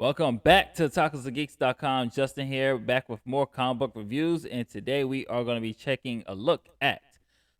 Welcome back to TacosandGeeks.com. Justin here, back with more comic book reviews, and today we are going to be checking a look at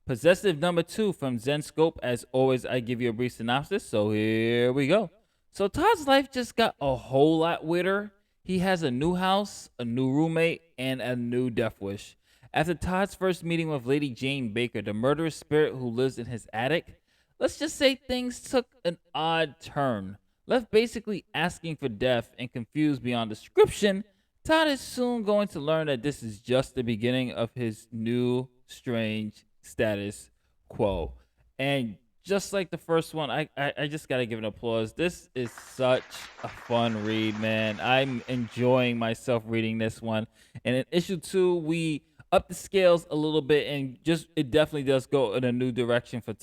Possessive #2 from Zenscope. As always, I give you a brief synopsis, so here we go. So Todd's life just got a whole lot weirder. He has a new house, a new roommate, and a new death wish. After Todd's first meeting with Lady Jane Baker, the murderous spirit who lives in his attic, let's just say things took an odd turn. Left basically asking for death and confused beyond description, Todd is soon going to learn that this is just the beginning of his new strange status quo. And just like the first one, I just gotta give an applause. This is such a fun read, man. I'm enjoying myself reading this one. And in issue 2, we up the scales a little bit, and just it definitely does go in a new direction for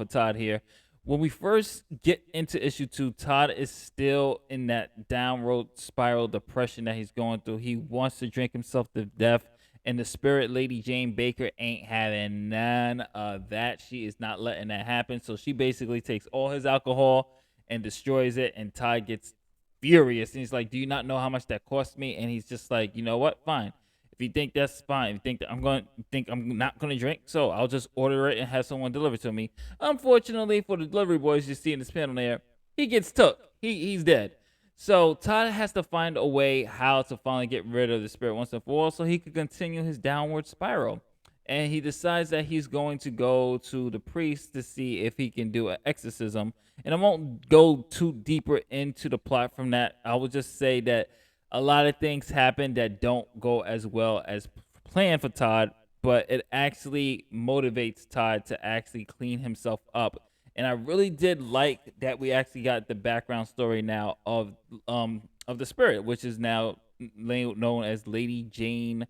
Todd here. When we first get into issue 2, Todd is still in that downward spiral depression that he's going through. He wants to drink himself to death, and the spirit Lady Jane Baker ain't having none of that. She is not letting that happen. So she basically takes all his alcohol and destroys it, and Todd gets furious. And he's like, "Do you not know how much that cost me?" And he's just like, "You know what? Fine. If you think that's fine, if you think that I'm not gonna drink, so I'll just order it and have someone deliver it to me." Unfortunately for the delivery boys you see in this panel there, he gets took. He's dead. So Todd has to find a way how to finally get rid of the spirit once and for all, so he could continue his downward spiral. And he decides that he's going to go to the priest to see if he can do an exorcism. And I won't go too deeper into the plot from that. I will just say that a lot of things happen that don't go as well as planned for Todd, but it actually motivates Todd to actually clean himself up. And I really did like that we actually got the background story now of the spirit, which is now known as Lady Jane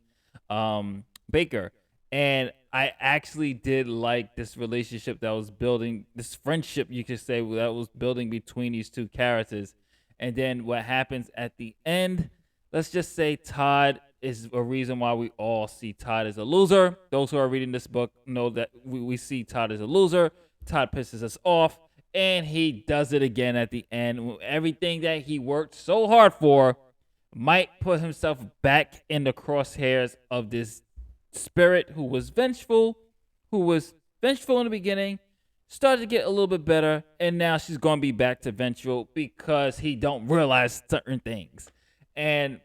Baker. And I actually did like this relationship that was building, this friendship you could say that was building between these two characters. And then what happens at the end, let's just say Todd is a reason why we all see Todd as a loser. Those who are reading this book know that we see Todd as a loser. Todd pisses us off, and he does it again at the end. Everything that he worked so hard for might put himself back in the crosshairs of this spirit who was vengeful in the beginning, started to get a little bit better, and now she's going to be back to vengeful because he don't realize certain things. And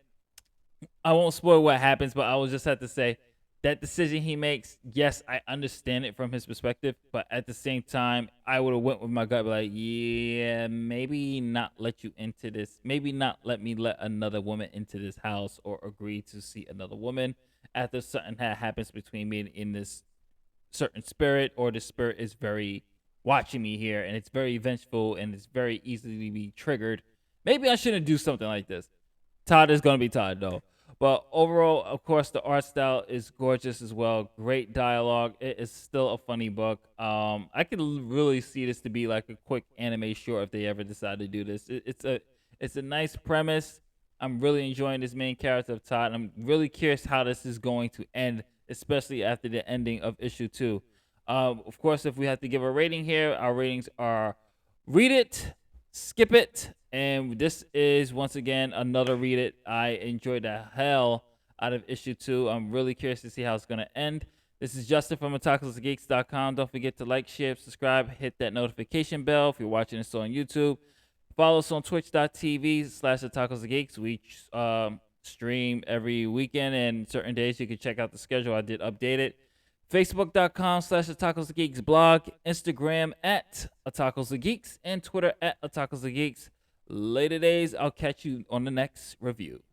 I won't spoil what happens, but I will just have to say that decision he makes, yes, I understand it from his perspective, but at the same time, I would have went with my gut, like, yeah, maybe not let you into this. Maybe not let me let another woman into this house or agree to see another woman after something that happens between me and this certain spirit, or the spirit is very watching me here and it's very vengeful and it's very easily be triggered. Maybe I shouldn't do something like this. Todd is going to be Todd, though. But overall, of course, the art style is gorgeous as well. Great dialogue. It is still a funny book. I could really see this to be like a quick anime short if they ever decide to do this. It's a nice premise. I'm really enjoying this main character of Todd. I'm really curious how this is going to end, especially after the ending of issue 2. Of course, if we have to give a rating here, our ratings are read it, skip it, and this is once again another read it. I enjoyed the hell out of issue 2. I'm really curious to see how it's going to end. This is Justin from TacosandGeeks.com. Don't forget to like, share, subscribe, hit that notification bell if you're watching this on YouTube. Follow us on twitch.tv/TheTacosandGeeks. We stream every weekend, and certain days you can check out the schedule. I did update it. Facebook.com/TheTacosandGeeks blog, Instagram @TacosandGeeks, and Twitter @TacosandGeeks. Later days, I'll catch you on the next review.